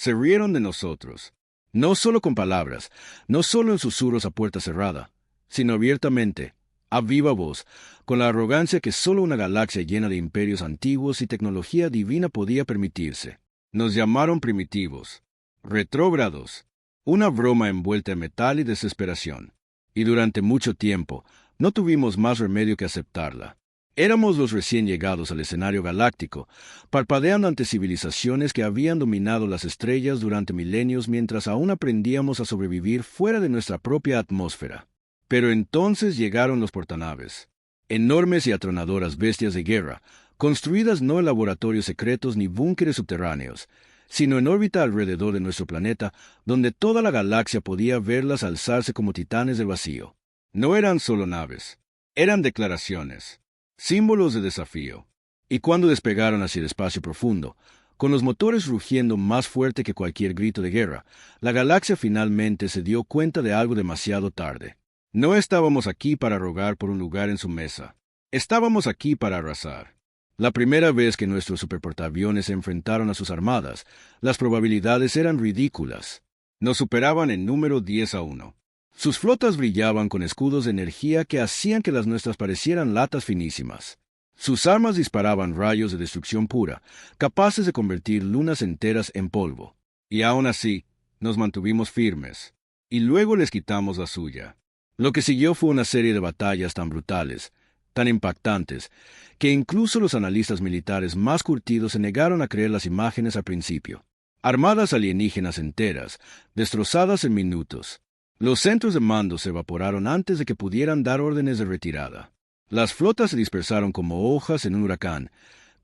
Se rieron de nosotros. No solo con palabras, no solo en susurros a puerta cerrada, sino abiertamente, a viva voz, con la arrogancia que solo una galaxia llena de imperios antiguos y tecnología divina podía permitirse. Nos llamaron primitivos, retrógrados, una broma envuelta en metal y desesperación. Y durante mucho tiempo, no tuvimos más remedio que aceptarla. Éramos los recién llegados al escenario galáctico, parpadeando ante civilizaciones que habían dominado las estrellas durante milenios mientras aún aprendíamos a sobrevivir fuera de nuestra propia atmósfera. Pero entonces llegaron los portanaves, enormes y atronadoras bestias de guerra, construidas no en laboratorios secretos ni búnkeres subterráneos, sino en órbita alrededor de nuestro planeta, donde toda la galaxia podía verlas alzarse como titanes del vacío. No eran solo naves, eran declaraciones, símbolos de desafío. Y cuando despegaron hacia el espacio profundo, con los motores rugiendo más fuerte que cualquier grito de guerra, la galaxia finalmente se dio cuenta de algo demasiado tarde. No estábamos aquí para rogar por un lugar en su mesa. Estábamos aquí para arrasar. La primera vez que nuestros superportaaviones se enfrentaron a sus armadas, las probabilidades eran ridículas. Nos superaban en número 10-1. Sus flotas brillaban con escudos de energía que hacían que las nuestras parecieran latas finísimas. Sus armas disparaban rayos de destrucción pura, capaces de convertir lunas enteras en polvo. Y aún así, nos mantuvimos firmes. Y luego les quitamos la suya. Lo que siguió fue una serie de batallas tan brutales, tan impactantes, que incluso los analistas militares más curtidos se negaron a creer las imágenes al principio. Armadas alienígenas enteras, destrozadas en minutos. Los centros de mando se evaporaron antes de que pudieran dar órdenes de retirada. Las flotas se dispersaron como hojas en un huracán,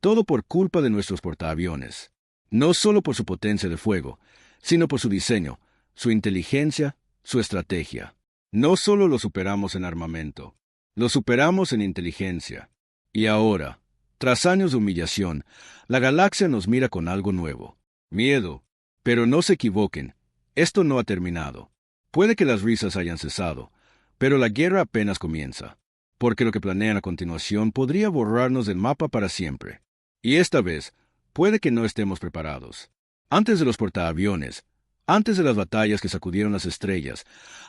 todo por culpa de nuestros portaaviones. No solo por su potencia de fuego, sino por su diseño, su inteligencia, su estrategia. No solo lo superamos en armamento, lo superamos en inteligencia. Y ahora, tras años de humillación, la galaxia nos mira con algo nuevo. Miedo. Pero no se equivoquen, esto no ha terminado. Puede que las risas hayan cesado, pero la guerra apenas comienza, porque lo que planean a continuación podría borrarnos del mapa para siempre. Y esta vez, puede que no estemos preparados. Antes de los portaaviones, antes de las batallas que sacudieron las estrellas,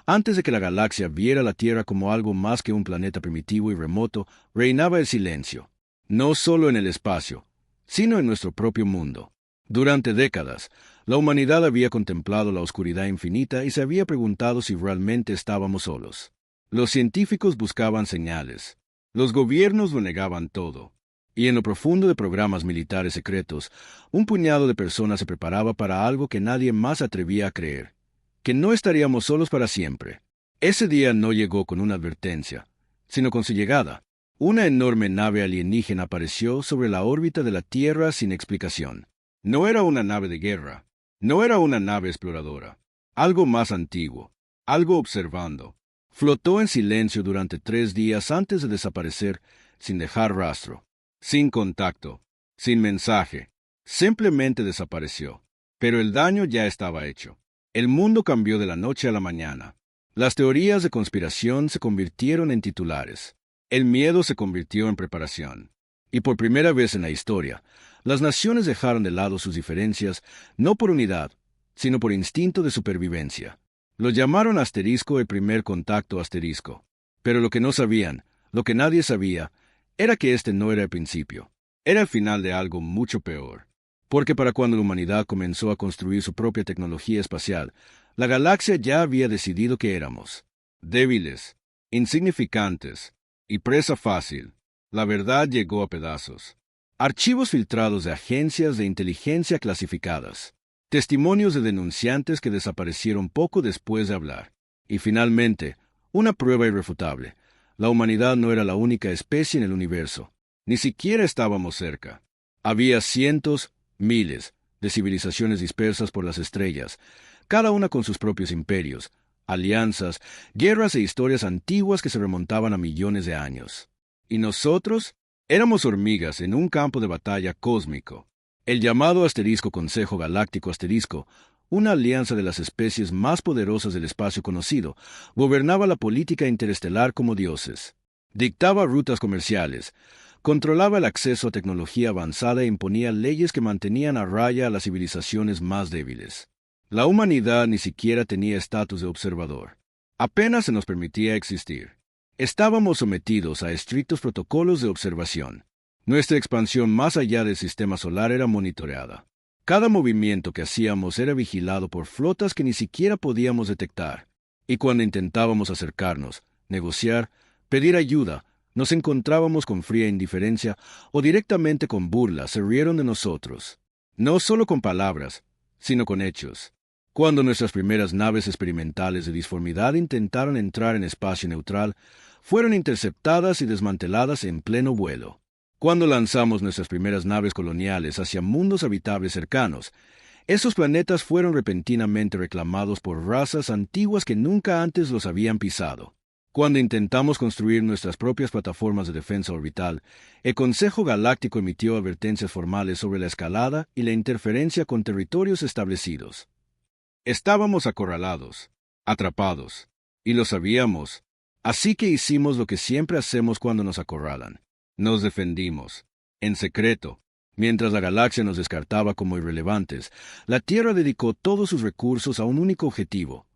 antes de que la galaxia viera la Tierra como algo más que un planeta primitivo y remoto, reinaba el silencio. No solo en el espacio, sino en nuestro propio mundo. Durante décadas, la humanidad había contemplado la oscuridad infinita y se había preguntado si realmente estábamos solos. Los científicos buscaban señales. Los gobiernos lo negaban todo. Y en lo profundo de programas militares secretos, un puñado de personas se preparaba para algo que nadie más atrevía a creer, que no estaríamos solos para siempre. Ese día no llegó con una advertencia, sino con su llegada. Una enorme nave alienígena apareció sobre la órbita de la Tierra sin explicación. No era una nave de guerra, no era una nave exploradora, algo más antiguo, algo observando. Flotó en silencio durante 3 días antes de desaparecer sin dejar rastro. Sin contacto, sin mensaje, simplemente desapareció. Pero el daño ya estaba hecho. El mundo cambió de la noche a la mañana. Las teorías de conspiración se convirtieron en titulares. El miedo se convirtió en preparación. Y por primera vez en la historia, las naciones dejaron de lado sus diferencias, no por unidad, sino por instinto de supervivencia. Lo llamaron asterisco el primer contacto asterisco. Pero lo que no sabían, lo que nadie sabía, era que este no era el principio. Era el final de algo mucho peor. Porque para cuando la humanidad comenzó a construir su propia tecnología espacial, la galaxia ya había decidido que éramos débiles, insignificantes y presa fácil. La verdad llegó a pedazos. Archivos filtrados de agencias de inteligencia clasificadas. Testimonios de denunciantes que desaparecieron poco después de hablar. Y finalmente, una prueba irrefutable. La humanidad no era la única especie en el universo. Ni siquiera estábamos cerca. Había cientos, miles, de civilizaciones dispersas por las estrellas, cada una con sus propios imperios, alianzas, guerras e historias antiguas que se remontaban a millones de años. Y nosotros éramos hormigas en un campo de batalla cósmico. El llamado asterisco Consejo Galáctico Asterisco, una alianza de las especies más poderosas del espacio conocido, gobernaba la política interestelar como dioses. Dictaba rutas comerciales, Controlaba el acceso a tecnología avanzada e imponía leyes que mantenían a raya a las civilizaciones más débiles. La humanidad ni siquiera tenía estatus de observador. Apenas se nos permitía existir. Estábamos sometidos a estrictos protocolos de observación. Nuestra expansión más allá del sistema solar era monitoreada. Cada movimiento que hacíamos era vigilado por flotas que ni siquiera podíamos detectar. Y cuando intentábamos acercarnos, negociar, pedir ayuda, nos encontrábamos con fría indiferencia o directamente con burla. Se rieron de nosotros. No solo con palabras, sino con hechos. Cuando nuestras primeras naves experimentales de disformidad intentaron entrar en espacio neutral, fueron interceptadas y desmanteladas en pleno vuelo. Cuando lanzamos nuestras primeras naves coloniales hacia mundos habitables cercanos, esos planetas fueron repentinamente reclamados por razas antiguas que nunca antes los habían pisado. Cuando intentamos construir nuestras propias plataformas de defensa orbital, el Consejo Galáctico emitió advertencias formales sobre la escalada y la interferencia con territorios establecidos. Estábamos acorralados, atrapados, y lo sabíamos, así que hicimos lo que siempre hacemos cuando nos acorralan. Nos defendimos, en secreto. Mientras la galaxia nos descartaba como irrelevantes, la Tierra dedicó todos sus recursos a un único objetivo: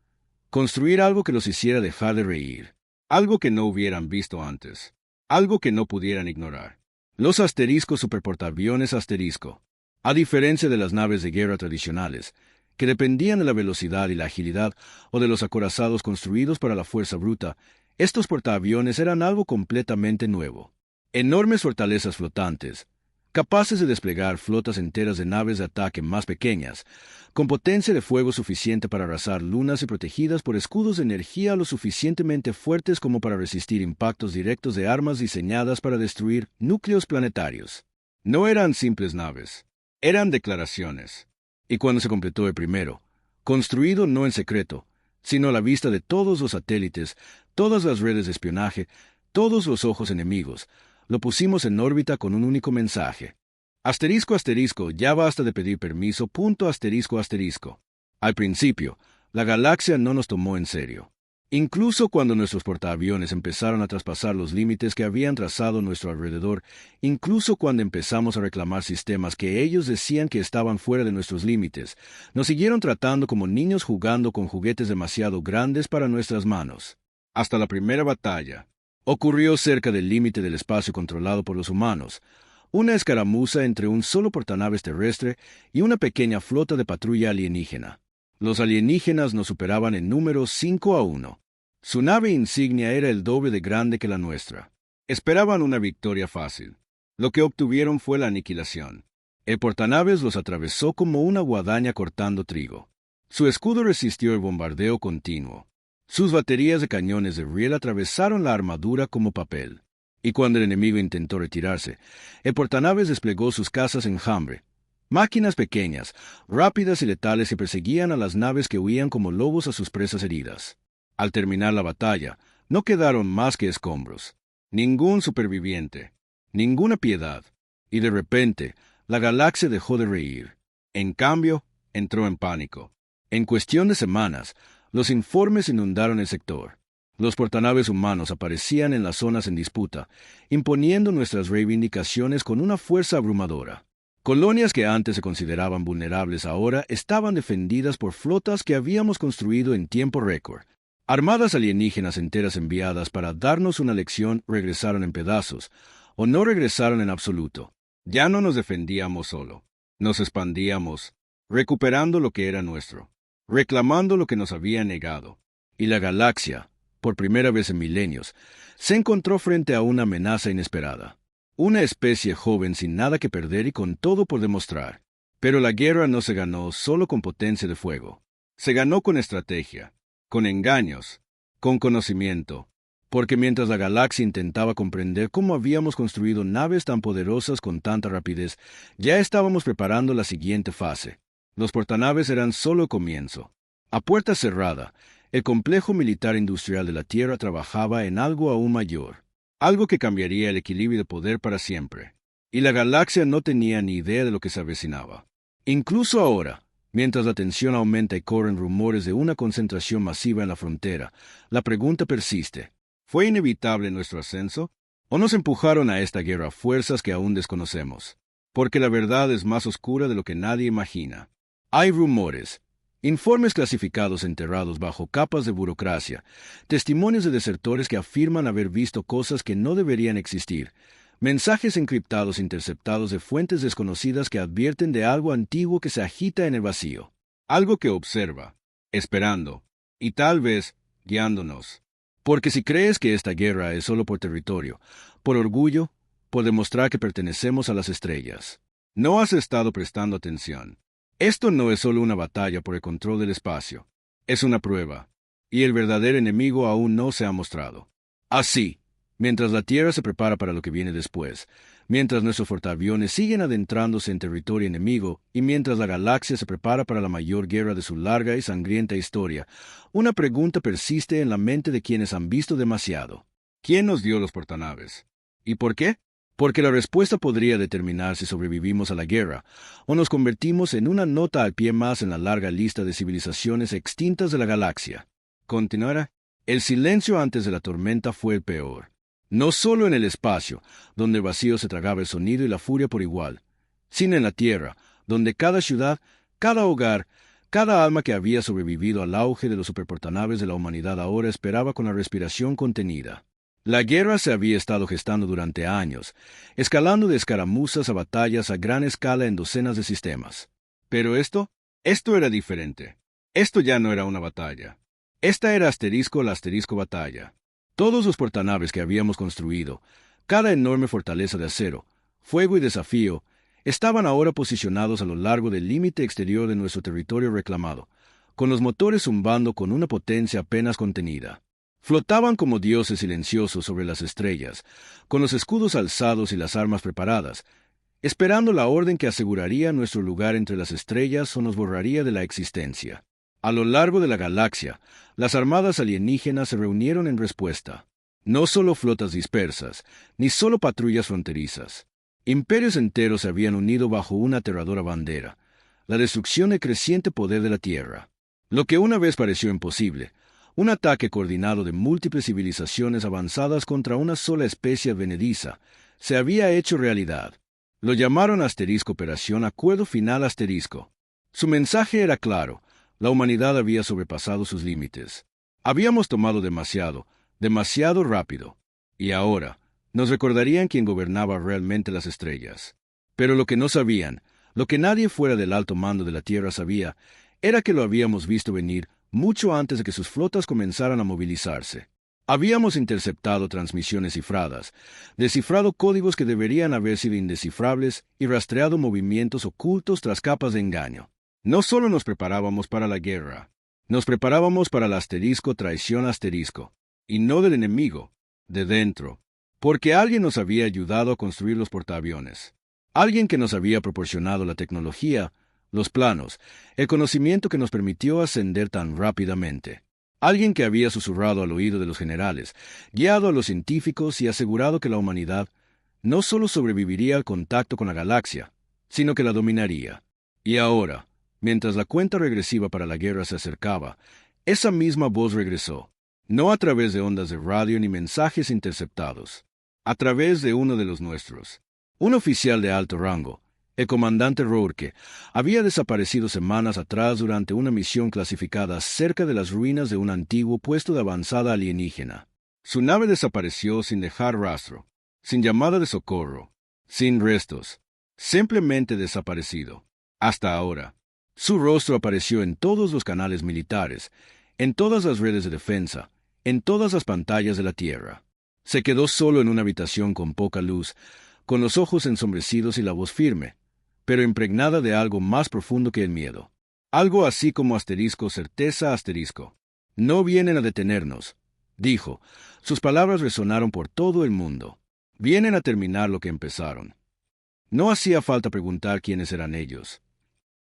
construir algo que los hiciera dejar de reír, algo que no hubieran visto antes, algo que no pudieran ignorar. Los asteriscos superportaaviones asterisco. A diferencia de las naves de guerra tradicionales, que dependían de la velocidad y la agilidad o de los acorazados construidos para la fuerza bruta, estos portaaviones eran algo completamente nuevo. Enormes fortalezas flotantes, capaces de desplegar flotas enteras de naves de ataque más pequeñas, con potencia de fuego suficiente para arrasar lunas y protegidas por escudos de energía lo suficientemente fuertes como para resistir impactos directos de armas diseñadas para destruir núcleos planetarios. No eran simples naves, eran declaraciones. Y cuando se completó el primero, construido no en secreto, sino a la vista de todos los satélites, todas las redes de espionaje, todos los ojos enemigos, lo pusimos en órbita con un único mensaje. Asterisco asterisco, ya basta de pedir permiso, punto asterisco asterisco. Al principio, la galaxia no nos tomó en serio. Incluso cuando nuestros portaaviones empezaron a traspasar los límites que habían trazado a nuestro alrededor, incluso cuando empezamos a reclamar sistemas que ellos decían que estaban fuera de nuestros límites, nos siguieron tratando como niños jugando con juguetes demasiado grandes para nuestras manos. Hasta la primera batalla ocurrió cerca del límite del espacio controlado por los humanos, una escaramuza entre un solo portanaves terrestre y una pequeña flota de patrulla alienígena. Los alienígenas nos superaban en número 5-1. Su nave insignia era el doble de grande que la nuestra. Esperaban una victoria fácil. Lo que obtuvieron fue la aniquilación. El portanaves los atravesó como una guadaña cortando trigo. Su escudo resistió el bombardeo continuo. Sus baterías de cañones de riel atravesaron la armadura como papel. Y cuando el enemigo intentó retirarse, el portanaves desplegó sus cazas enjambre. Máquinas pequeñas, rápidas y letales que perseguían a las naves que huían como lobos a sus presas heridas. Al terminar la batalla, no quedaron más que escombros. Ningún superviviente, ninguna piedad. Y de repente, la galaxia dejó de reír. En cambio, entró en pánico. En cuestión de semanas, los informes inundaron el sector. Los portanaves humanos aparecían en las zonas en disputa, imponiendo nuestras reivindicaciones con una fuerza abrumadora. Colonias que antes se consideraban vulnerables ahora estaban defendidas por flotas que habíamos construido en tiempo récord. Armadas alienígenas enteras enviadas para darnos una lección regresaron en pedazos, o no regresaron en absoluto. Ya no nos defendíamos solo. Nos expandíamos, recuperando lo que era nuestro, reclamando lo que nos había negado. Y la galaxia, por primera vez en milenios, se encontró frente a una amenaza inesperada. Una especie joven sin nada que perder y con todo por demostrar. Pero la guerra no se ganó solo con potencia de fuego. Se ganó con estrategia, con engaños, con conocimiento. Porque mientras la galaxia intentaba comprender cómo habíamos construido naves tan poderosas con tanta rapidez, ya estábamos preparando la siguiente fase. Los portanaves eran solo el comienzo. A puerta cerrada, el complejo militar industrial de la Tierra trabajaba en algo aún mayor. Algo que cambiaría el equilibrio de poder para siempre. Y la galaxia no tenía ni idea de lo que se avecinaba. Incluso ahora, mientras la tensión aumenta y corren rumores de una concentración masiva en la frontera, la pregunta persiste. ¿Fue inevitable nuestro ascenso? ¿O nos empujaron a esta guerra fuerzas que aún desconocemos? Porque la verdad es más oscura de lo que nadie imagina. Hay rumores, informes clasificados enterrados bajo capas de burocracia, testimonios de desertores que afirman haber visto cosas que no deberían existir, mensajes encriptados interceptados de fuentes desconocidas que advierten de algo antiguo que se agita en el vacío, algo que observa, esperando, y tal vez guiándonos. Porque si crees que esta guerra es solo por territorio, por orgullo, por demostrar que pertenecemos a las estrellas, no has estado prestando atención. Esto no es solo una batalla por el control del espacio, es una prueba, y el verdadero enemigo aún no se ha mostrado. Así, mientras la Tierra se prepara para lo que viene después, mientras nuestros portaaviones siguen adentrándose en territorio enemigo y mientras la galaxia se prepara para la mayor guerra de su larga y sangrienta historia, una pregunta persiste en la mente de quienes han visto demasiado. ¿Quién nos dio los portanaves? ¿Y por qué? Porque la respuesta podría determinar si sobrevivimos a la guerra o nos convertimos en una nota al pie más en la larga lista de civilizaciones extintas de la galaxia. Continuará. El silencio antes de la tormenta fue el peor. No solo en el espacio, donde el vacío se tragaba el sonido y la furia por igual, sino en la Tierra, donde cada ciudad, cada hogar, cada alma que había sobrevivido al auge de los superportanaves de la humanidad ahora esperaba con la respiración contenida. La guerra se había estado gestando durante años, escalando de escaramuzas a batallas a gran escala en docenas de sistemas. Pero esto era diferente. Esto ya no era una batalla. Esta era la asterisco batalla. Todos los portanaves que habíamos construido, cada enorme fortaleza de acero, fuego y desafío, estaban ahora posicionados a lo largo del límite exterior de nuestro territorio reclamado, con los motores zumbando con una potencia apenas contenida. Flotaban como dioses silenciosos sobre las estrellas, con los escudos alzados y las armas preparadas, esperando la orden que aseguraría nuestro lugar entre las estrellas o nos borraría de la existencia. A lo largo de la galaxia, las armadas alienígenas se reunieron en respuesta. No solo flotas dispersas, ni solo patrullas fronterizas. Imperios enteros se habían unido bajo una aterradora bandera, la destrucción del creciente poder de la Tierra. Lo que una vez pareció imposible, un ataque coordinado de múltiples civilizaciones avanzadas contra una sola especie advenediza, se había hecho realidad. Lo llamaron Operación Acuerdo Final Asterisco. Su mensaje era claro. La humanidad había sobrepasado sus límites. Habíamos tomado demasiado rápido. Y ahora, nos recordarían quién gobernaba realmente las estrellas. Pero lo que no sabían, lo que nadie fuera del alto mando de la Tierra sabía, era que lo habíamos visto venir mucho antes de que sus flotas comenzaran a movilizarse. Habíamos interceptado transmisiones cifradas, descifrado códigos que deberían haber sido indescifrables y rastreado movimientos ocultos tras capas de engaño. No solo nos preparábamos para la guerra, nos preparábamos para el traición y no del enemigo, de dentro, porque alguien nos había ayudado a construir los portaaviones, alguien que nos había proporcionado la tecnología, los planos, el conocimiento que nos permitió ascender tan rápidamente. Alguien que había susurrado al oído de los generales, guiado a los científicos y asegurado que la humanidad no solo sobreviviría al contacto con la galaxia, sino que la dominaría. Y ahora, mientras la cuenta regresiva para la guerra se acercaba, esa misma voz regresó, no a través de ondas de radio ni mensajes interceptados, a través de uno de los nuestros. Un oficial de alto rango, el comandante Rourke, había desaparecido semanas atrás durante una misión clasificada cerca de las ruinas de un antiguo puesto de avanzada alienígena. Su nave desapareció sin dejar rastro, sin llamada de socorro, sin restos, simplemente desaparecido. Hasta ahora. Su rostro apareció en todos los canales militares, en todas las redes de defensa, en todas las pantallas de la Tierra. Se quedó solo en una habitación con poca luz, con los ojos ensombrecidos y la voz firme, pero impregnada de algo más profundo que el miedo. Algo así como certeza. No vienen a detenernos, dijo. Sus palabras resonaron por todo el mundo. Vienen a terminar lo que empezaron. No hacía falta preguntar quiénes eran ellos.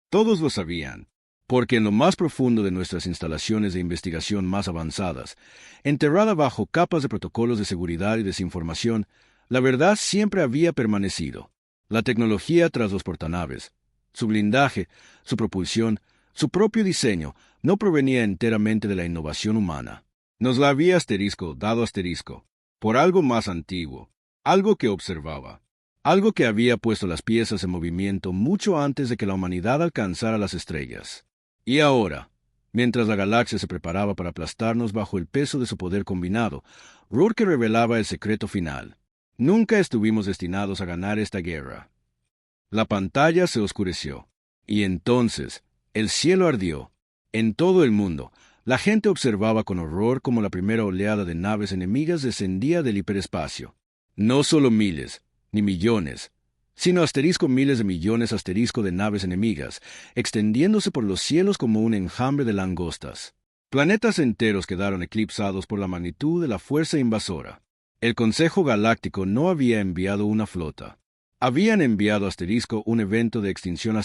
Todos lo sabían, porque en lo más profundo de nuestras instalaciones de investigación más avanzadas, enterrada bajo capas de protocolos de seguridad y desinformación, la verdad siempre había permanecido. La tecnología tras los portanaves, su blindaje, su propulsión, su propio diseño, no provenía enteramente de la innovación humana. Nos la había dado por algo más antiguo, algo que observaba, algo que había puesto las piezas en movimiento mucho antes de que la humanidad alcanzara las estrellas. Y ahora, mientras la galaxia se preparaba para aplastarnos bajo el peso de su poder combinado, Rourke revelaba el secreto final. Nunca estuvimos destinados a ganar esta guerra. La pantalla se oscureció, y entonces el cielo ardió. En todo el mundo, la gente observaba con horror cómo la primera oleada de naves enemigas descendía del hiperespacio. No solo miles, ni millones, sino miles de millones de naves enemigas, extendiéndose por los cielos como un enjambre de langostas. Planetas enteros quedaron eclipsados por la magnitud de la fuerza invasora. El Consejo Galáctico no había enviado una flota. Habían enviado un evento de extinción .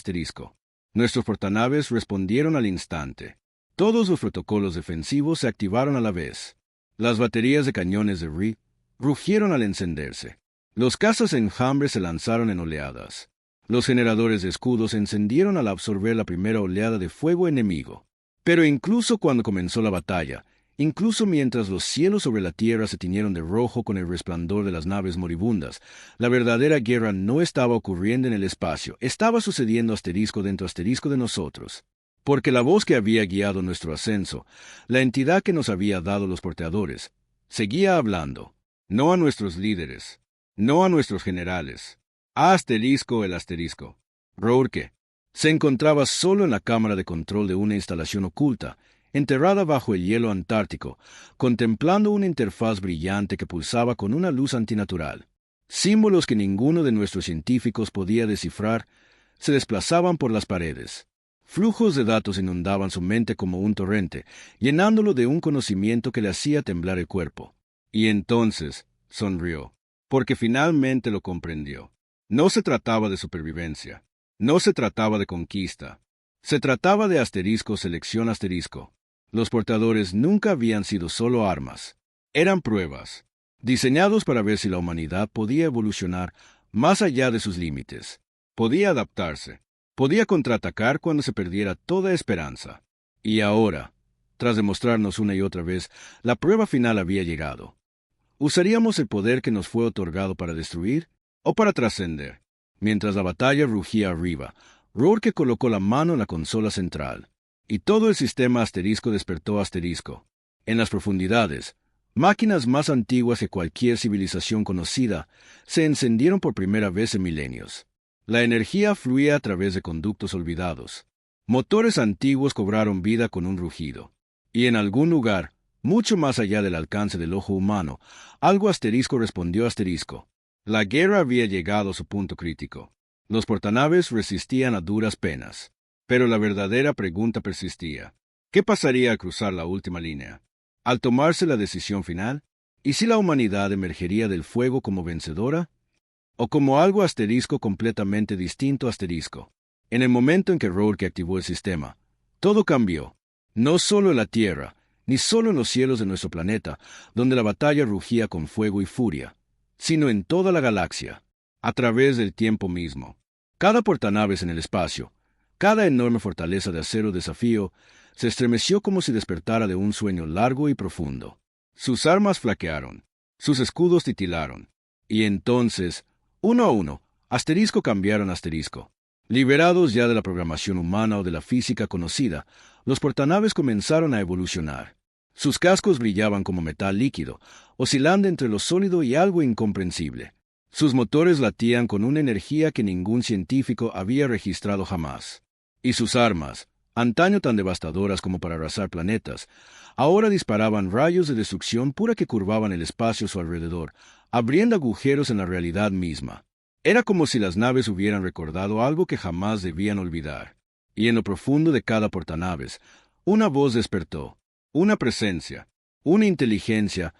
Nuestros portanaves respondieron al instante. Todos los protocolos defensivos se activaron a la vez. Las baterías de cañones de Ree rugieron al encenderse. Los cazas enjambres se lanzaron en oleadas. Los generadores de escudos se encendieron al absorber la primera oleada de fuego enemigo. Pero incluso cuando comenzó la batalla, incluso mientras los cielos sobre la tierra se tiñeron de rojo con el resplandor de las naves moribundas, la verdadera guerra no estaba ocurriendo en el espacio, estaba sucediendo dentro de nosotros. Porque la voz que había guiado nuestro ascenso, la entidad que nos había dado los porteadores, seguía hablando, no a nuestros líderes, no a nuestros generales. El asterisco. Rourke se encontraba solo en la cámara de control de una instalación oculta, enterrada bajo el hielo antártico, contemplando una interfaz brillante que pulsaba con una luz antinatural. Símbolos que ninguno de nuestros científicos podía descifrar se desplazaban por las paredes. Flujos de datos inundaban su mente como un torrente, llenándolo de un conocimiento que le hacía temblar el cuerpo. Y entonces sonrió, porque finalmente lo comprendió. No se trataba de supervivencia, no se trataba de conquista, se trataba de selección . Los portadores nunca habían sido solo armas, eran pruebas, diseñados para ver si la humanidad podía evolucionar más allá de sus límites, podía adaptarse, podía contraatacar cuando se perdiera toda esperanza. Y ahora, tras demostrarnos una y otra vez, la prueba final había llegado. ¿Usaríamos el poder que nos fue otorgado para destruir o para trascender? Mientras la batalla rugía arriba, Rourke colocó la mano en la consola central, y todo el sistema despertó . En las profundidades, máquinas más antiguas que cualquier civilización conocida se encendieron por primera vez en milenios. La energía fluía a través de conductos olvidados. Motores antiguos cobraron vida con un rugido. Y en algún lugar, mucho más allá del alcance del ojo humano, algo respondió . La guerra había llegado a su punto crítico. Los portanaves resistían a duras penas. Pero la verdadera pregunta persistía. ¿Qué pasaría al cruzar la última línea? Al tomarse la decisión final, ¿y si la humanidad emergería del fuego como vencedora? ¿O como algo completamente distinto ? En el momento en que Rourke activó el sistema, todo cambió. No solo en la Tierra, ni solo en los cielos de nuestro planeta, donde la batalla rugía con fuego y furia, sino en toda la galaxia, a través del tiempo mismo. Cada portanaves en el espacio, cada enorme fortaleza de acero desafío, se estremeció como si despertara de un sueño largo y profundo. Sus armas flaquearon, sus escudos titilaron, y entonces, uno a uno, cambiaron . Liberados ya de la programación humana o de la física conocida, los portanaves comenzaron a evolucionar. Sus cascos brillaban como metal líquido, oscilando entre lo sólido y algo incomprensible. Sus motores latían con una energía que ningún científico había registrado jamás. Y sus armas, antaño tan devastadoras como para arrasar planetas, ahora disparaban rayos de destrucción pura que curvaban el espacio a su alrededor, abriendo agujeros en la realidad misma. Era como si las naves hubieran recordado algo que jamás debían olvidar. Y en lo profundo de cada portanaves, una voz despertó, una presencia, una inteligencia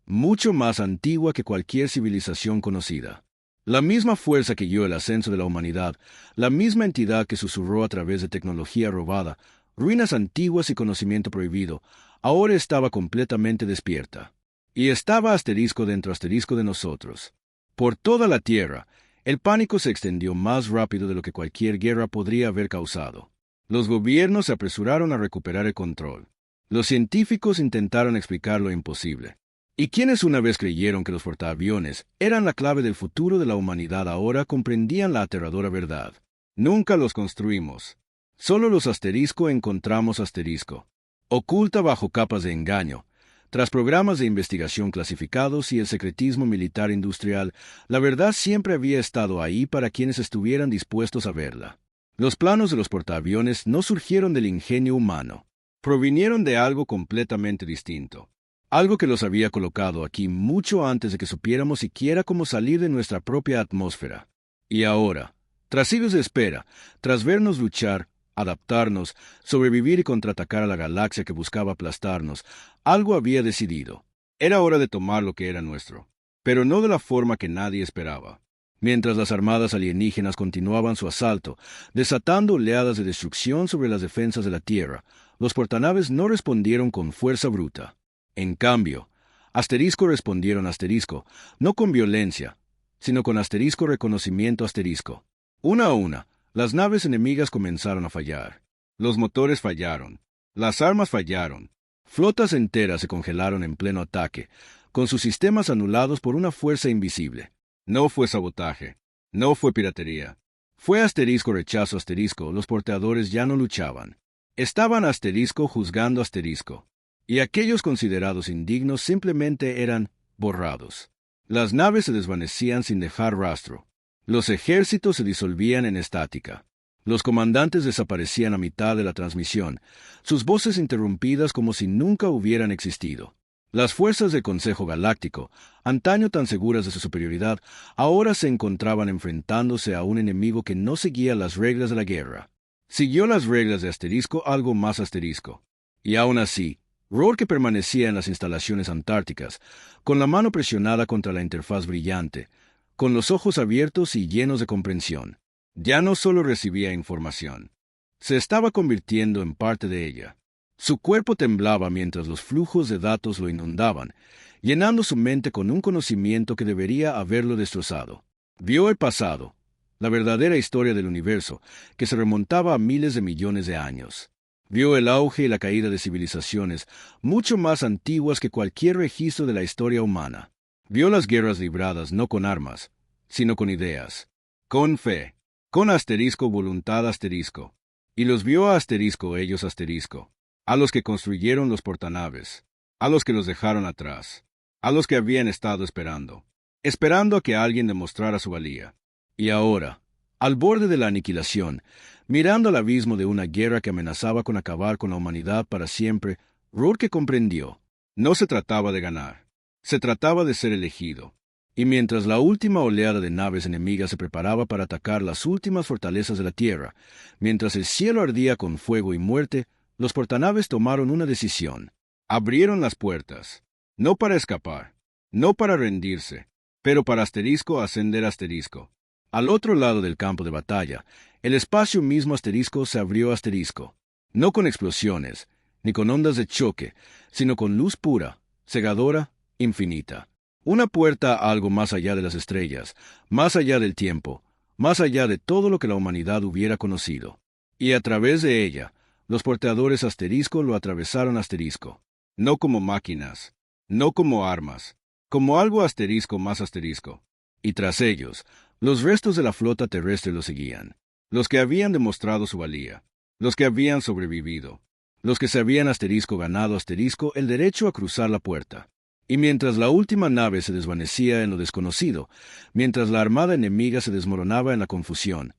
mucho más antigua que cualquier civilización conocida. La misma fuerza que guió el ascenso de la humanidad, la misma entidad que susurró a través de tecnología robada, ruinas antiguas y conocimiento prohibido, ahora estaba completamente despierta. Y estaba dentro de nosotros. Por toda la Tierra, el pánico se extendió más rápido de lo que cualquier guerra podría haber causado. Los gobiernos se apresuraron a recuperar el control. Los científicos intentaron explicar lo imposible. Y quienes una vez creyeron que los portaaviones eran la clave del futuro de la humanidad ahora comprendían la aterradora verdad. Nunca los construimos. Solo los asterisco encontramos asterisco. Oculta bajo capas de engaño. Tras programas de investigación clasificados y el secretismo militar industrial, la verdad siempre había estado ahí para quienes estuvieran dispuestos a verla. Los planos de los portaaviones no surgieron del ingenio humano. Provinieron de algo completamente distinto. Algo que los había colocado aquí mucho antes de que supiéramos siquiera cómo salir de nuestra propia atmósfera. Y ahora, tras siglos de espera, tras vernos luchar, adaptarnos, sobrevivir y contraatacar a la galaxia que buscaba aplastarnos, algo había decidido. Era hora de tomar lo que era nuestro, pero no de la forma que nadie esperaba. Mientras las armadas alienígenas continuaban su asalto, desatando oleadas de destrucción sobre las defensas de la Tierra, los portanaves no respondieron con fuerza bruta. En cambio, asterisco respondieron asterisco, no con violencia, sino con asterisco reconocimiento asterisco. Una a una, las naves enemigas comenzaron a fallar. Los motores fallaron. Las armas fallaron. Flotas enteras se congelaron en pleno ataque, con sus sistemas anulados por una fuerza invisible. No fue sabotaje. No fue piratería. Fue asterisco rechazo asterisco, los porteadores ya no luchaban. Estaban asterisco juzgando asterisco. Y aquellos considerados indignos simplemente eran borrados. Las naves se desvanecían sin dejar rastro. Los ejércitos se disolvían en estática. Los comandantes desaparecían a mitad de la transmisión, sus voces interrumpidas como si nunca hubieran existido. Las fuerzas del Consejo Galáctico, antaño tan seguras de su superioridad, ahora se encontraban enfrentándose a un enemigo que no seguía las reglas de la guerra. Siguió las reglas de asterisco algo más asterisco. Y aún así, Rourke, que permanecía en las instalaciones antárticas, con la mano presionada contra la interfaz brillante, con los ojos abiertos y llenos de comprensión, ya no solo recibía información, se estaba convirtiendo en parte de ella. Su cuerpo temblaba mientras los flujos de datos lo inundaban, llenando su mente con un conocimiento que debería haberlo destrozado. Vio el pasado, la verdadera historia del universo, que se remontaba a miles de millones de años. Vio el auge y la caída de civilizaciones mucho más antiguas que cualquier registro de la historia humana. Vio las guerras libradas no con armas, sino con ideas, con fe, con asterisco voluntad asterisco. Y los vio a asterisco ellos asterisco, a los que construyeron los portanaves, a los que los dejaron atrás, a los que habían estado esperando a que alguien demostrara su valía. Y ahora, al borde de la aniquilación, mirando al abismo de una guerra que amenazaba con acabar con la humanidad para siempre, Rourke comprendió. No se trataba de ganar. Se trataba de ser elegido. Y mientras la última oleada de naves enemigas se preparaba para atacar las últimas fortalezas de la Tierra, mientras el cielo ardía con fuego y muerte, los portanaves tomaron una decisión. Abrieron las puertas. No para escapar. No para rendirse. Pero para asterisco ascender asterisco. Al otro lado del campo de batalla, el espacio mismo asterisco se abrió asterisco, no con explosiones, ni con ondas de choque, sino con luz pura, cegadora, infinita. Una puerta a algo más allá de las estrellas, más allá del tiempo, más allá de todo lo que la humanidad hubiera conocido. Y a través de ella, los porteadores asterisco lo atravesaron asterisco, no como máquinas, no como armas, como algo asterisco más asterisco. Y tras ellos, los restos de la flota terrestre lo seguían, los que habían demostrado su valía, los que habían sobrevivido, los que se habían asterisco ganado asterisco el derecho a cruzar la puerta. Y mientras la última nave se desvanecía en lo desconocido, mientras la armada enemiga se desmoronaba en la confusión,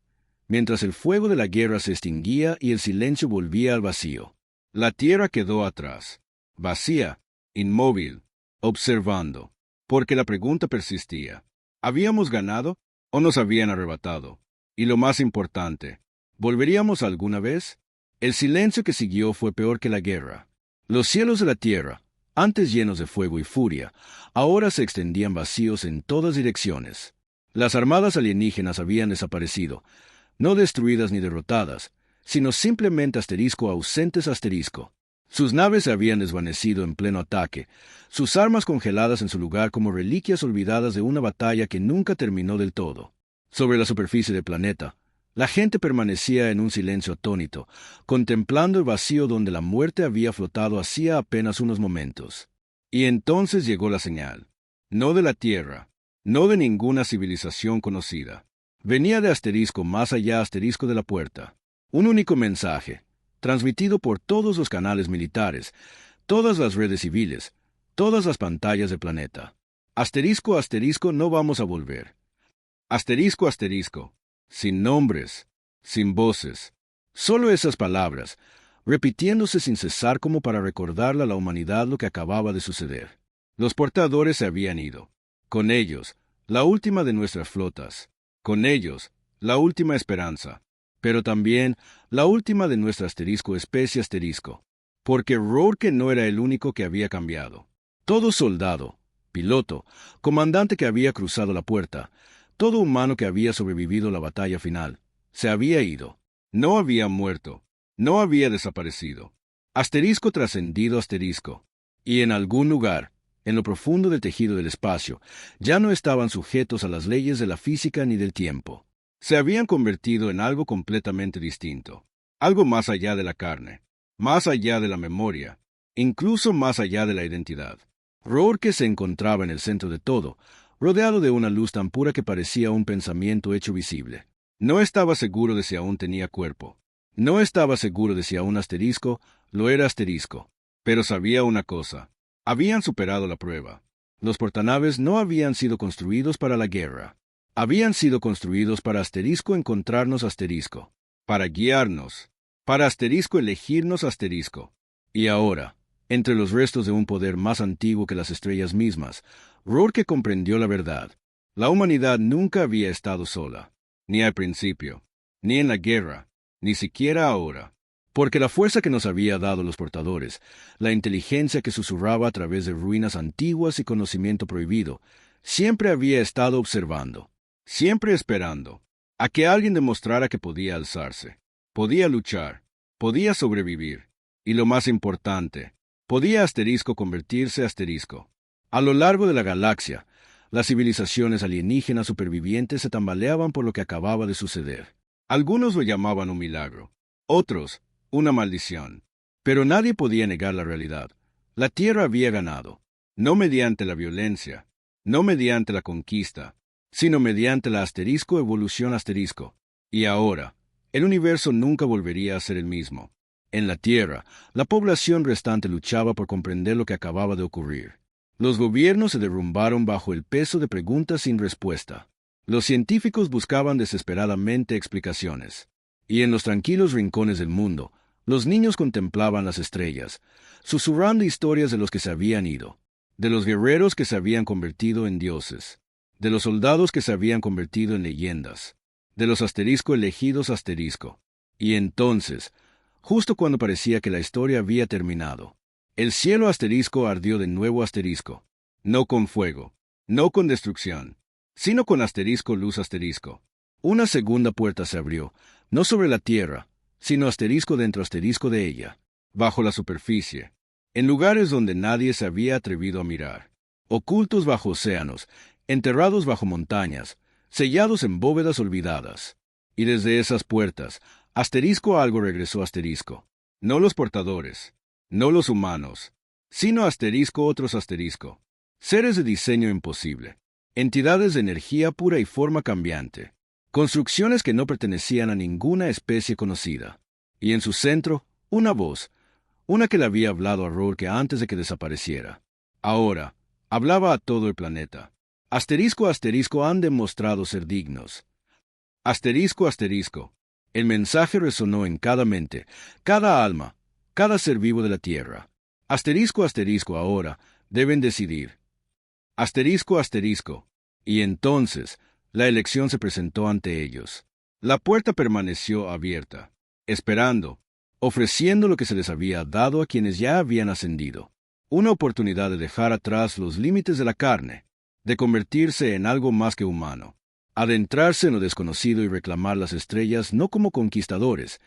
mientras el fuego de la guerra se extinguía y el silencio volvía al vacío, la Tierra quedó atrás, vacía, inmóvil, observando, porque la pregunta persistía. ¿Habíamos ganado o nos habían arrebatado? Y lo más importante, ¿volveríamos alguna vez? El silencio que siguió fue peor que la guerra. Los cielos de la Tierra, antes llenos de fuego y furia, ahora se extendían vacíos en todas direcciones. Las armadas alienígenas habían desaparecido, no destruidas ni derrotadas, sino simplemente asterisco ausentes asterisco. Sus naves se habían desvanecido en pleno ataque, sus armas congeladas en su lugar como reliquias olvidadas de una batalla que nunca terminó del todo. Sobre la superficie del planeta, la gente permanecía en un silencio atónito, contemplando el vacío donde la muerte había flotado hacía apenas unos momentos. Y entonces llegó la señal. No de la Tierra, no de ninguna civilización conocida. Venía de asterisco más allá asterisco de la puerta. Un único mensaje, transmitido por todos los canales militares, todas las redes civiles, todas las pantallas del planeta. Asterisco, asterisco, no vamos a volver. Asterisco, asterisco. Sin nombres, sin voces. Solo esas palabras, repitiéndose sin cesar como para recordarle a la humanidad lo que acababa de suceder. Los portadores se habían ido. Con ellos, la última de nuestras flotas. Con ellos, la última esperanza. Pero también la última de nuestra asterisco especie asterisco. Porque Rourke no era el único que había cambiado. Todo soldado, piloto, comandante que había cruzado la puerta, todo humano que había sobrevivido a la batalla final, se había ido. No había muerto. No había desaparecido. Asterisco trascendido asterisco. Y en algún lugar, en lo profundo del tejido del espacio, ya no estaban sujetos a las leyes de la física ni del tiempo. Se habían convertido en algo completamente distinto. Algo más allá de la carne. Más allá de la memoria. Incluso más allá de la identidad. Rourke se encontraba en el centro de todo, rodeado de una luz tan pura que parecía un pensamiento hecho visible. No estaba seguro de si aún tenía cuerpo. No estaba seguro de si aún asterisco lo era asterisco. Pero sabía una cosa. Habían superado la prueba. Los portanaves no habían sido construidos para la guerra. Habían sido construidos para asterisco encontrarnos asterisco. Para guiarnos. Para asterisco elegirnos asterisco. Y ahora, entre los restos de un poder más antiguo que las estrellas mismas, Rourke comprendió la verdad. La humanidad nunca había estado sola. Ni al principio. Ni en la guerra. Ni siquiera ahora. Porque la fuerza que nos había dado los portadores, la inteligencia que susurraba a través de ruinas antiguas y conocimiento prohibido, siempre había estado observando, siempre esperando, a que alguien demostrara que podía alzarse, podía luchar, podía sobrevivir, y lo más importante, podía asterisco convertirse asterisco. A lo largo de la galaxia, las civilizaciones alienígenas supervivientes se tambaleaban por lo que acababa de suceder. Algunos lo llamaban un milagro, otros, una maldición. Pero nadie podía negar la realidad. La Tierra había ganado, no mediante la violencia, no mediante la conquista, sino mediante la asterisco evolución asterisco. Y ahora, el universo nunca volvería a ser el mismo. En la Tierra, la población restante luchaba por comprender lo que acababa de ocurrir. Los gobiernos se derrumbaron bajo el peso de preguntas sin respuesta. Los científicos buscaban desesperadamente explicaciones. Y en los tranquilos rincones del mundo, los niños contemplaban las estrellas, susurrando historias de los que se habían ido, de los guerreros que se habían convertido en dioses, de los soldados que se habían convertido en leyendas, de los asterisco elegidos asterisco. Y entonces, justo cuando parecía que la historia había terminado, el cielo asterisco ardió de nuevo asterisco, no con fuego, no con destrucción, sino con asterisco luz asterisco. Una segunda puerta se abrió, no sobre la Tierra, sino asterisco dentro asterisco de ella, bajo la superficie, en lugares donde nadie se había atrevido a mirar, ocultos bajo océanos, enterrados bajo montañas, sellados en bóvedas olvidadas. Y desde esas puertas, asterisco algo regresó asterisco. No los portadores, no los humanos, sino asterisco otros asterisco. Seres de diseño imposible, entidades de energía pura y forma cambiante. Construcciones que no pertenecían a ninguna especie conocida. Y en su centro, una voz, una que le había hablado a Rourke antes de que desapareciera. Ahora, hablaba a todo el planeta. Asterisco, asterisco han demostrado ser dignos. Asterisco, asterisco. El mensaje resonó en cada mente, cada alma, cada ser vivo de la Tierra. Asterisco, asterisco ahora, deben decidir. Asterisco, asterisco. Y entonces, la elección se presentó ante ellos. La puerta permaneció abierta, esperando, ofreciendo lo que se les había dado a quienes ya habían ascendido. Una oportunidad de dejar atrás los límites de la carne, de convertirse en algo más que humano, adentrarse en lo desconocido y reclamar las estrellas no como conquistadores,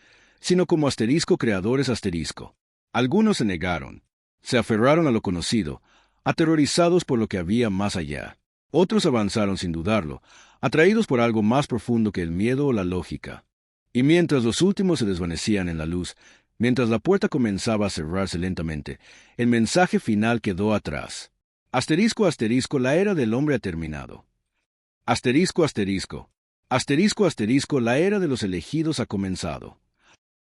sino como asterisco creadores asterisco. Algunos se negaron, se aferraron a lo conocido, aterrorizados por lo que había más allá. Otros avanzaron sin dudarlo, atraídos por algo más profundo que el miedo o la lógica. Y mientras los últimos se desvanecían en la luz, Mientras la puerta comenzaba a cerrarse lentamente, el mensaje final quedó atrás. Asterisco, asterisco, la era del hombre ha terminado. Asterisco, asterisco. Asterisco, asterisco, la era de los elegidos ha comenzado.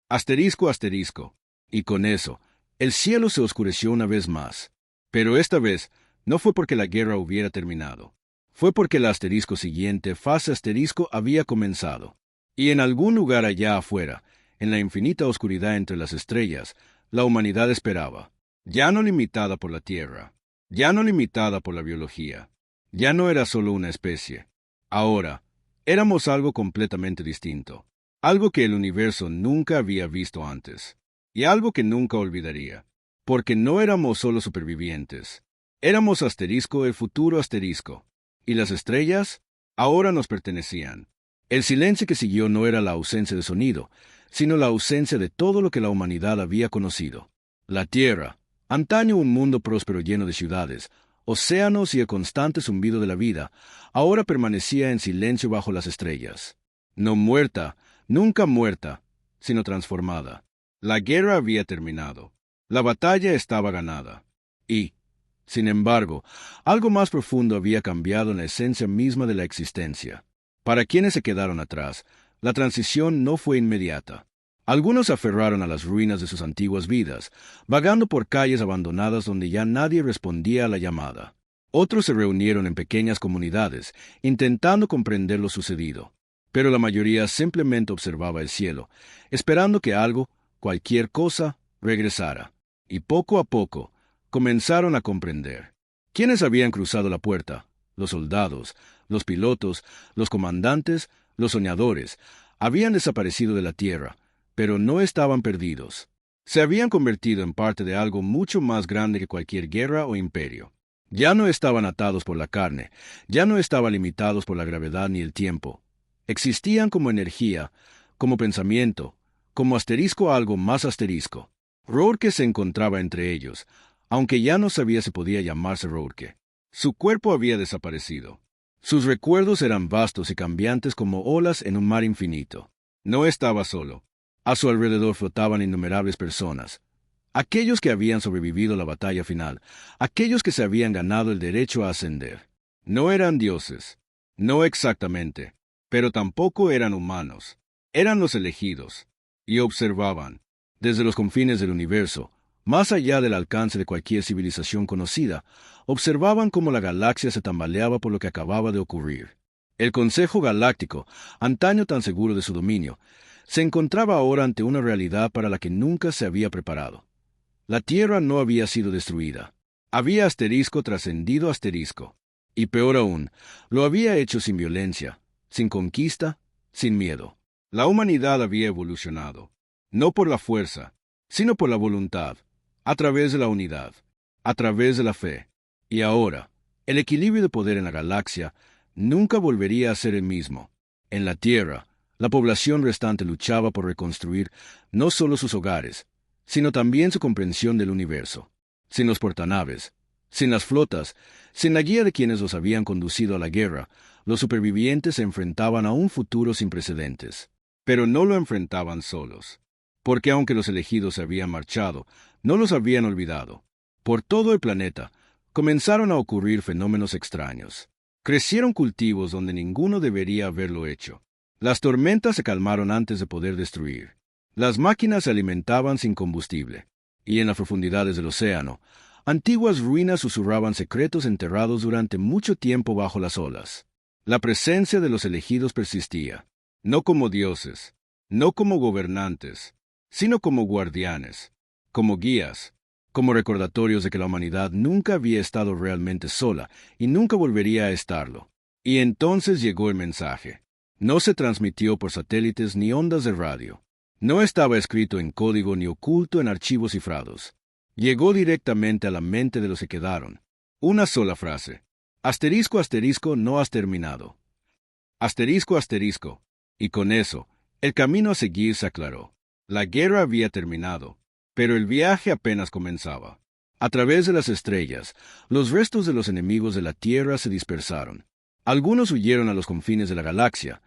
Asterisco, asterisco. Y con eso, el cielo se oscureció una vez más. Pero esta vez, no fue porque la guerra hubiera terminado. Fue porque el asterisco siguiente, fase asterisco, había comenzado. Y en algún lugar allá afuera, en la infinita oscuridad entre las estrellas, la humanidad esperaba. Ya no limitada por la Tierra. Ya no limitada por la biología. Ya no era solo una especie. Ahora, éramos algo completamente distinto. Algo que el universo nunca había visto antes. Y algo que nunca olvidaría. Porque no éramos solo supervivientes. Éramos asterisco, el futuro asterisco. Y las estrellas ahora nos pertenecían. El silencio que siguió no era la ausencia de sonido, sino la ausencia de todo lo que la humanidad había conocido. La Tierra, antaño un mundo próspero lleno de ciudades, océanos y el constante zumbido de la vida, ahora permanecía en silencio bajo las estrellas. No muerta, nunca muerta, sino transformada. La guerra había terminado. La batalla estaba ganada. Y, sin embargo, algo más profundo había cambiado en la esencia misma de la existencia. Para quienes se quedaron atrás, la transición no fue inmediata. Algunos se aferraron a las ruinas de sus antiguas vidas, vagando por calles abandonadas donde ya nadie respondía a la llamada. Otros se reunieron en pequeñas comunidades, intentando comprender lo sucedido. Pero la mayoría simplemente observaba el cielo, esperando que algo, cualquier cosa, regresara. Y poco a poco, comenzaron a comprender. ¿Quiénes habían cruzado la puerta? Los soldados, los pilotos, los comandantes, los soñadores, habían desaparecido de la tierra, pero no estaban perdidos. Se habían convertido en parte de algo mucho más grande que cualquier guerra o imperio. Ya no estaban atados por la carne, ya no estaban limitados por la gravedad ni el tiempo. Existían como energía, como pensamiento, como asterisco a algo más asterisco. Rourke se encontraba entre ellos, aunque ya no sabía si podía llamarse Rourke. Su cuerpo había desaparecido. Sus recuerdos eran vastos y cambiantes como olas en un mar infinito. No estaba solo. A su alrededor flotaban innumerables personas. Aquellos que habían sobrevivido a la batalla final, aquellos que se habían ganado el derecho a ascender. No eran dioses. No exactamente. Pero tampoco eran humanos. Eran los elegidos. Y observaban, desde los confines del universo, más allá del alcance de cualquier civilización conocida, observaban cómo la galaxia se tambaleaba por lo que acababa de ocurrir. El Consejo Galáctico, antaño tan seguro de su dominio, se encontraba ahora ante una realidad para la que nunca se había preparado. La Tierra no había sido destruida. Había asterisco trascendido asterisco. Y peor aún, lo había hecho sin violencia, sin conquista, sin miedo. La humanidad había evolucionado, no por la fuerza, sino por la voluntad, a través de la unidad, a través de la fe. Y ahora, el equilibrio de poder en la galaxia nunca volvería a ser el mismo. En la Tierra, la población restante luchaba por reconstruir no solo sus hogares, sino también su comprensión del universo. Sin los portanaves, sin las flotas, sin la guía de quienes los habían conducido a la guerra, los supervivientes se enfrentaban a un futuro sin precedentes. Pero no lo enfrentaban solos, porque aunque los elegidos se habían marchado, no los habían olvidado. Por todo el planeta, comenzaron a ocurrir fenómenos extraños. Crecieron cultivos donde ninguno debería haberlo hecho. Las tormentas se calmaron antes de poder destruir. Las máquinas se alimentaban sin combustible. Y en las profundidades del océano, antiguas ruinas susurraban secretos enterrados durante mucho tiempo bajo las olas. La presencia de los elegidos persistía, no como dioses, no como gobernantes, sino como guardianes, como guías, como recordatorios de que la humanidad nunca había estado realmente sola y nunca volvería a estarlo. Y entonces llegó el mensaje. No se transmitió por satélites ni ondas de radio. No estaba escrito en código ni oculto en archivos cifrados. Llegó directamente a la mente de los que quedaron. Una sola frase. Asterisco, asterisco, no has terminado. Asterisco, asterisco. Y con eso, el camino a seguir se aclaró. La guerra había terminado, pero el viaje apenas comenzaba. A través de las estrellas, los restos de los enemigos de la Tierra se dispersaron. Algunos huyeron a los confines de la galaxia,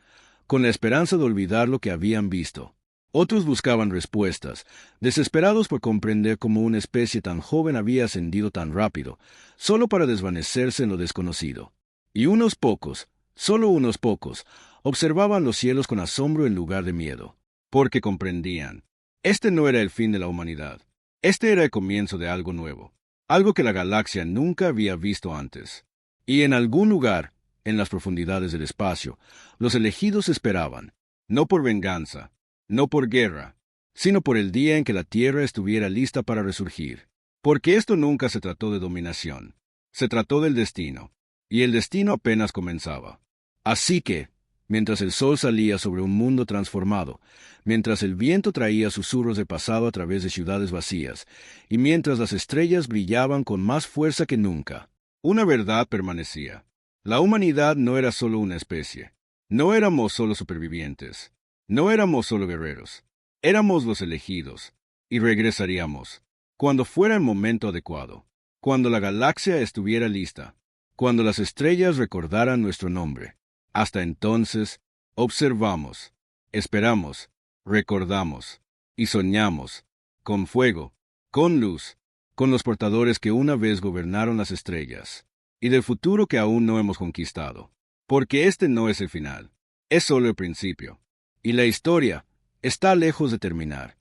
con la esperanza de olvidar lo que habían visto. Otros buscaban respuestas, desesperados por comprender cómo una especie tan joven había ascendido tan rápido, solo para desvanecerse en lo desconocido. Y unos pocos, solo unos pocos, observaban los cielos con asombro en lugar de miedo, porque comprendían. Este no era el fin de la humanidad. Este era el comienzo de algo nuevo, algo que la galaxia nunca había visto antes. Y en algún lugar, en las profundidades del espacio, los elegidos esperaban, no por venganza, no por guerra, sino por el día en que la Tierra estuviera lista para resurgir. Porque esto nunca se trató de dominación, se trató del destino, y el destino apenas comenzaba. Así que, mientras el sol salía sobre un mundo transformado, mientras el viento traía susurros de pasado a través de ciudades vacías, y mientras las estrellas brillaban con más fuerza que nunca, una verdad permanecía. La humanidad no era solo una especie. No éramos solo supervivientes. No éramos solo guerreros. Éramos los elegidos. Y regresaríamos, cuando fuera el momento adecuado, cuando la galaxia estuviera lista, cuando las estrellas recordaran nuestro nombre. Hasta entonces, observamos, esperamos, recordamos y soñamos, con fuego, con luz, con los portadores que una vez gobernaron las estrellas, y del futuro que aún no hemos conquistado. Porque este no es el final, es solo el principio. Y la historia está lejos de terminar.